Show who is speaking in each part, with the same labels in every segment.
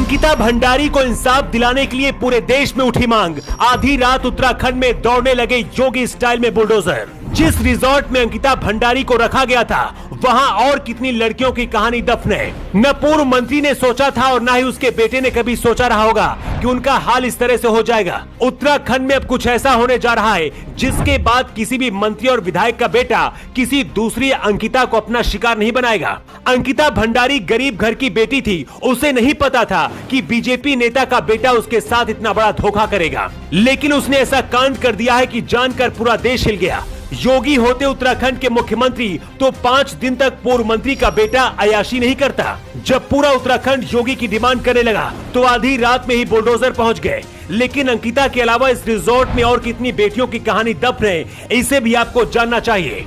Speaker 1: अंकिता भंडारी को इंसाफ दिलाने के लिए पूरे देश में उठी मांग। आधी रात उत्तराखंड में दौड़ने लगे योगी स्टाइल में बुलडोजर। जिस रिजॉर्ट में अंकिता भंडारी को रखा गया था वहां और कितनी लड़कियों की कहानी दफन है। न पूर्व मंत्री ने सोचा था और न ही उसके बेटे ने कभी सोचा रहा होगा कि उनका हाल इस तरह से हो जाएगा। उत्तराखंड में अब कुछ ऐसा होने जा रहा है जिसके बाद किसी भी मंत्री और विधायक का बेटा किसी दूसरी अंकिता को अपना शिकार नहीं बनाएगा। अंकिता भंडारी गरीब घर की बेटी थी, उसे नहीं पता था कि बीजेपी नेता का बेटा उसके साथ इतना बड़ा धोखा करेगा, लेकिन उसने ऐसा कांड कर दिया है कि जानकर पूरा देश हिल गया। योगी होते उत्तराखंड के मुख्यमंत्री तो 5 दिन तक पूर्व मंत्री का बेटा अयाशी नहीं करता। जब पूरा उत्तराखंड योगी की डिमांड करने लगा तो आधी रात में ही बुलडोजर पहुंच गए। लेकिन अंकिता के अलावा इस रिजॉर्ट में और कितनी बेटियों की कहानी दफन है, इसे भी आपको जानना चाहिए।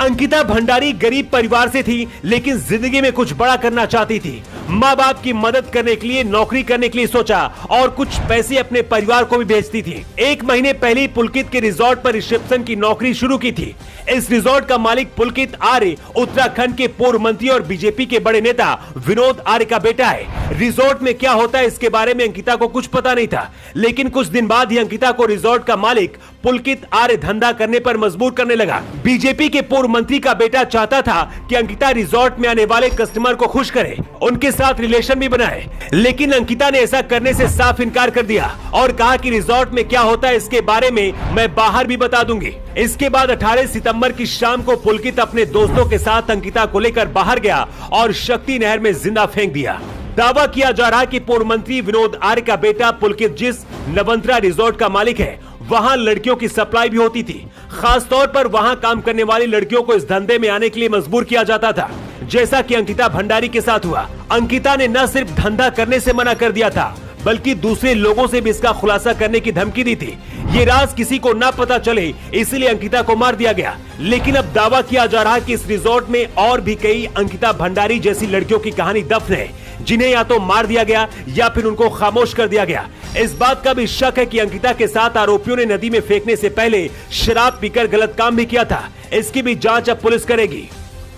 Speaker 1: अंकिता भंडारी गरीब परिवार से थी, लेकिन जिंदगी में कुछ बड़ा करना चाहती थी। माँ बाप की मदद करने के लिए नौकरी करने के लिए सोचा और कुछ पैसे अपने परिवार को भी भेजती थी। 1 महीने पहले पुलकित के रिजॉर्ट पर रिसेप्शन की नौकरी शुरू की थी। इस रिजॉर्ट का मालिक पुलकित आर्य उत्तराखंड के पूर्व मंत्री और बीजेपी के बड़े नेता विनोद आर्य का बेटा है। रिजॉर्ट में क्या होता है इसके बारे में अंकिता को कुछ पता नहीं था, लेकिन कुछ दिन बाद ही अंकिता को रिजॉर्ट का मालिक पुलकित आर्य धंधा करने पर मजबूर करने लगा। बीजेपी के पूर्व मंत्री का बेटा चाहता था कि अंकिता रिजॉर्ट में आने वाले कस्टमर को खुश करे, उनके साथ रिलेशन भी बनाए, लेकिन अंकिता ने ऐसा करने से साफ इनकार कर दिया और कहा कि रिजॉर्ट में क्या होता है इसके बारे में मैं बाहर भी बता दूंगी। इसके बाद 18 सितंबर की शाम को पुलकित अपने दोस्तों के साथ अंकिता को लेकर बाहर गया और शक्ति नहर में जिंदा फेंक दिया। दावा किया जा रहा है कि पूर्व मंत्री विनोद आर्य का बेटा पुलकित जिस नवंतरा रिजॉर्ट का मालिक है वहां लड़कियों की सप्लाई भी होती थी। खास तौर पर वहां काम करने वाली लड़कियों को इस धंधे में आने के लिए मजबूर किया जाता था, जैसा कि अंकिता भंडारी के साथ हुआ। अंकिता ने न सिर्फ धंधा करने से मना कर दिया था, बल्कि दूसरे लोगों से भी इसका खुलासा करने की धमकी दी थी। ये राज किसी को ना पता चले, इसलिए अंकिता को मार दिया गया। लेकिन अब दावा किया जा रहा है कि इस रिजॉर्ट में और भी कई अंकिता भंडारी जैसी लड़कियों की कहानी दफन है, जिन्हें या तो मार दिया गया या फिर उनको खामोश कर दिया गया। इस बात का भी शक है कि अंकिता के साथ आरोपियों ने नदी में फेंकने से पहले शराब पीकर गलत काम भी किया था। इसकी भी जांच अब पुलिस करेगी।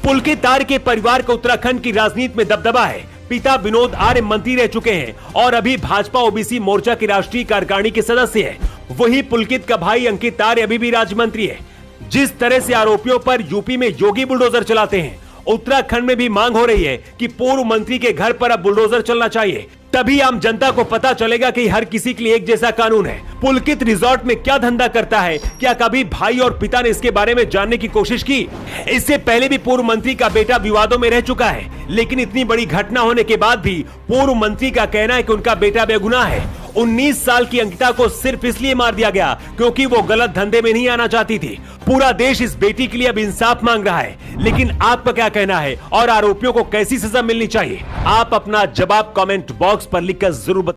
Speaker 1: पुलकित आर्य के परिवार को उत्तराखंड की राजनीति में दबदबा है। पिता विनोद आर्य मंत्री रह चुके हैं और अभी भाजपा ओबीसी मोर्चा की राष्ट्रीय कार्यकारिणी के सदस्य हैं। वही पुलकित का भाई अंकित आर्य अभी भी राज्य मंत्री है। जिस तरह से आरोपियों पर यूपी में योगी बुलडोजर चलाते हैं, उत्तराखंड में भी मांग हो रही है कि पूर्व मंत्री के घर पर अब बुलडोजर चलना चाहिए। तभी आम जनता को पता चलेगा कि हर किसी के लिए एक जैसा कानून है। पुलकित रिजॉर्ट में क्या धंधा करता है, क्या कभी भाई और पिता ने इसके बारे में जानने की कोशिश की? इससे पहले भी पूर्व मंत्री का बेटा विवादों में रह चुका है, लेकिन इतनी बड़ी घटना होने के बाद भी पूर्व मंत्री का कहना है कि उनका बेटा बेगुनाह है। 19 साल की अंकिता को सिर्फ इसलिए मार दिया गया क्योंकि वो गलत धंधे में नहीं आना चाहती थी। पूरा देश इस बेटी के लिए अब इंसाफ मांग रहा है, लेकिन आपका क्या कहना है और आरोपियों को कैसी सजा मिलनी चाहिए? आप अपना जवाब कमेंट बॉक्स पर लिखकर जरूर बताएं।